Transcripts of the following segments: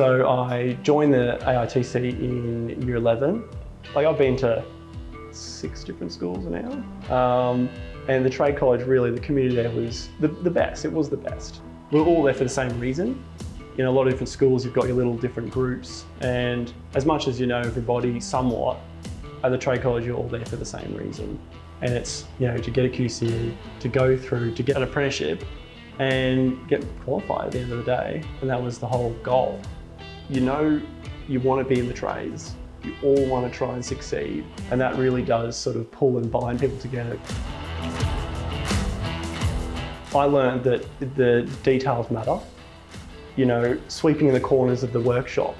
So I joined the AITC in year 11. Like I've been to 6 different schools now. And the trade college, really, the community there was the best. It was the best. We're all there for the same reason. In a lot of different schools, you've got your little different groups. And as much as you know everybody somewhat, at the trade college, you're all there for the same reason. And it's, to get a QCE, to go through, to get an apprenticeship and get qualified at the end of the day. And that was the whole goal. You want to be in the trades. You all want to try and succeed. And that really does sort of pull and bind people together. I learned that the details matter. Sweeping in the corners of the workshop,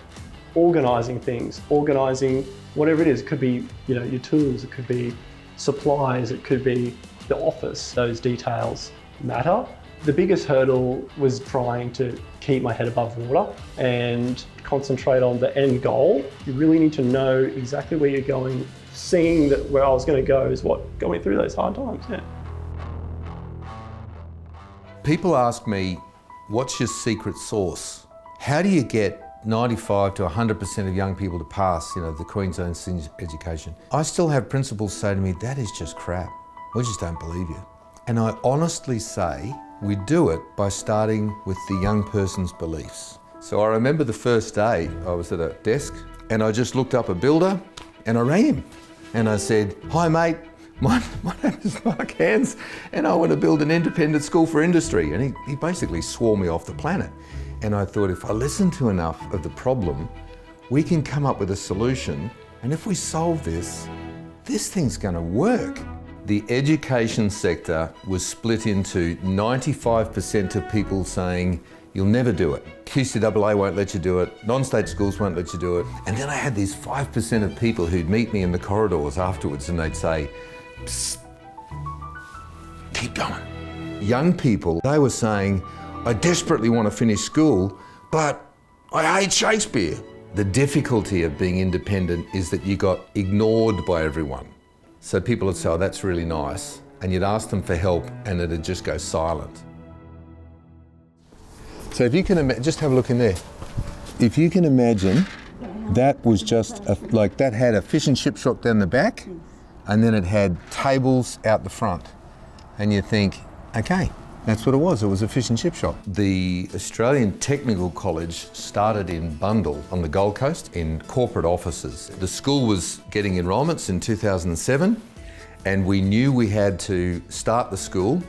organising things, organising whatever it is. It could be, your tools, it could be supplies, it could be the office. Those details matter. The biggest hurdle was trying to keep my head above water and concentrate on the end goal. You really need to know exactly where you're going. Seeing that where I was going to go is what got me through those hard times, yeah. People ask me, what's your secret sauce? How do you get 95 to 100% of young people to pass, the Queensland senior education? I still have principals say to me, that is just crap. We just don't believe you. And I honestly say, we do it by starting with the young person's beliefs. So I remember the first day I was at a desk and I just looked up a builder and I rang him. And I said, hi mate, my name is Mark Hands and I want to build an independent school for industry. And he basically swore me off the planet. And I thought, if I listen to enough of the problem, we can come up with a solution. And if we solve this thing's going to work. The education sector was split into 95% of people saying, you'll never do it. QCAA won't let you do it. Non-state schools won't let you do it. And then I had these 5% of people who'd meet me in the corridors afterwards and they'd say, psst, keep going. Young people, they were saying, I desperately want to finish school, but I hate Shakespeare. The difficulty of being independent is that you got ignored by everyone. So people would say, oh, that's really nice. And you'd ask them for help and it'd just go silent. So if you can just have a look in there. If you can imagine, that was just, that had a fish and chip shop down the back, and then it had tables out the front. And you think, okay, that's what it was a fish and chip shop. The Australian Technical College started in Bundall on the Gold Coast in corporate offices. The school was getting enrolments in 2007 and we knew we had to start the school,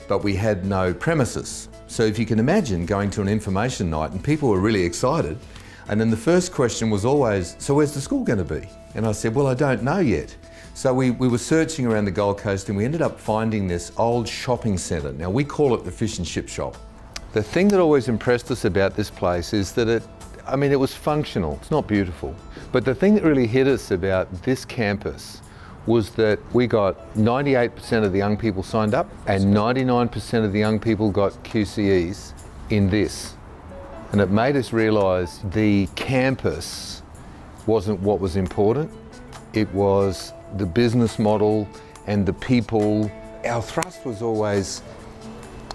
but we had no premises. So if you can imagine going to an information night and people were really excited, and then the first question was always, so where's the school going to be? And I said, well, I don't know yet. So we were searching around the Gold Coast and we ended up finding this old shopping centre. Now we call it the fish and chip shop. The thing that always impressed us about this place is that it was functional. It's not beautiful. But the thing that really hit us about this campus was that we got 98% of the young people signed up and 99% of the young people got QCEs in this. And it made us realise the campus wasn't what was important. It was the business model and the people. Our thrust was always,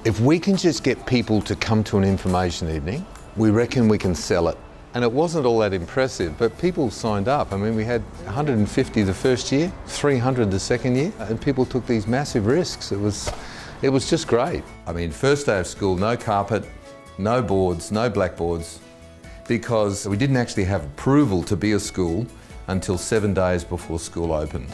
if we can just get people to come to an information evening, we reckon we can sell it. And it wasn't all that impressive, but people signed up. We had 150 the first year, 300 the second year, and people took these massive risks. It was just great. First day of school, no carpet, no boards, no blackboards, because we didn't actually have approval to be a school until 7 days before school opened.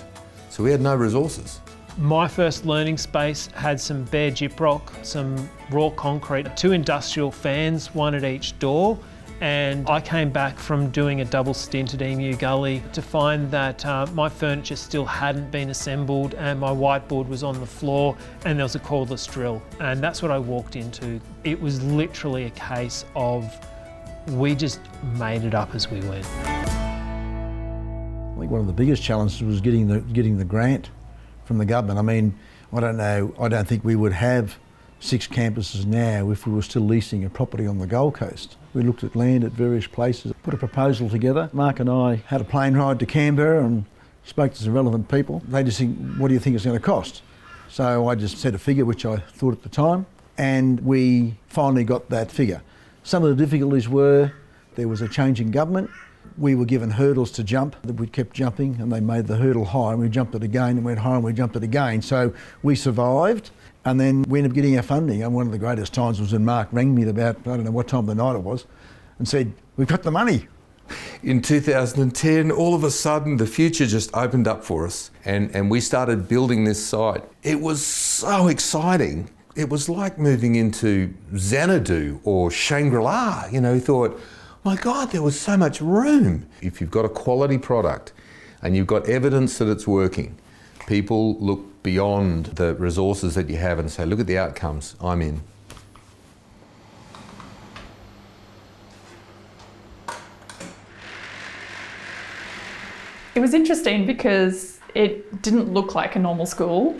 So we had no resources. My first learning space had some bare gyprock, some raw concrete, 2 industrial fans, 1 at each door. And I came back from doing a double stint at Emu Gully to find that my furniture still hadn't been assembled and my whiteboard was on the floor and there was a cordless drill. And that's what I walked into. It was literally a case of we just made it up as we went. I think one of the biggest challenges was getting the grant from the government. I don't think we would have 6 campuses now if we were still leasing a property on the Gold Coast. We looked at land at various places, put a proposal together. Mark and I had a plane ride to Canberra and spoke to some relevant people. They just think, what do you think it's going to cost? So I just said a figure which I thought at the time, and we finally got that figure. Some of the difficulties were There was a change in government. We were given hurdles to jump. We kept jumping and they made the hurdle high and we jumped it again and went higher and we jumped it again. So we survived and then we ended up getting our funding. And one of the greatest times was when Mark rang me at about, I don't know what time of the night it was, and said, "We've got the money." In 2010, all of a sudden, the future just opened up for us and we started building this site. It was so exciting. It was like moving into Xanadu or Shangri-La. You know, we thought, my God, there was so much room. If you've got a quality product and you've got evidence that it's working, people look beyond the resources that you have and say, look at the outcomes, I'm in. It was interesting because it didn't look like a normal school.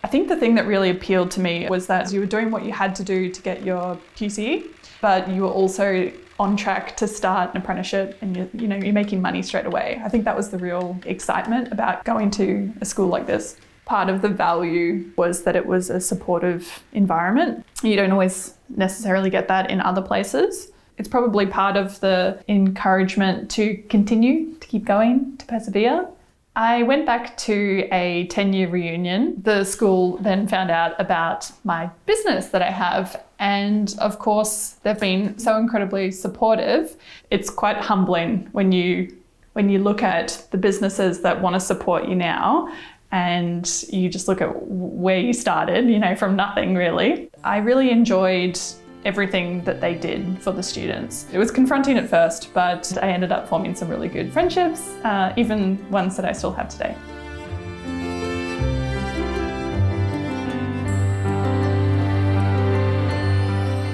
I think the thing that really appealed to me was that you were doing what you had to do to get your QCE, but you were also on track to start an apprenticeship and you're making money straight away. I think that was the real excitement about going to a school like this. Part of the value was that it was a supportive environment. You don't always necessarily get that in other places. It's probably part of the encouragement to continue, to keep going, to persevere. I went back to a 10-year reunion. The school then found out about my business that I have. And of course, they've been so incredibly supportive. It's quite humbling when you look at the businesses that want to support you now and you just look at where you started, from nothing really. I really enjoyed everything that they did for the students. It was confronting at first, but I ended up forming some really good friendships, even ones that I still have today.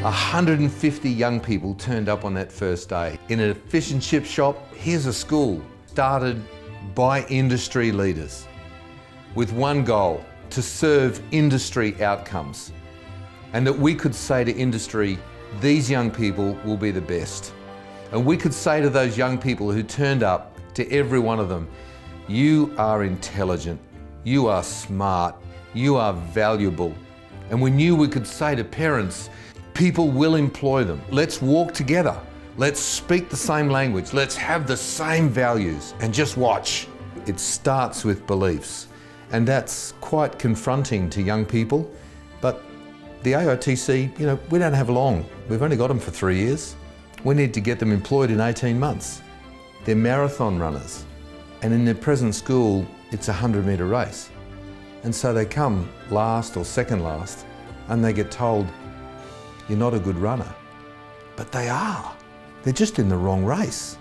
A 150 young people turned up on that first day. In an fish and chip shop, here's a school started by industry leaders with one goal, to serve industry outcomes. And that we could say to industry, these young people will be the best. And we could say to those young people who turned up, to every one of them, you are intelligent, you are smart, you are valuable. And we knew we could say to parents, people will employ them. Let's walk together. Let's speak the same language. Let's have the same values and just watch. It starts with beliefs. And that's quite confronting to young people. But the AITC, we don't have long. We've only got them for 3 years. We need to get them employed in 18 months. They're marathon runners. And in their present school, it's a 100-metre race. And so they come last or second last, and they get told, you're not a good runner. But they are. They're just in the wrong race.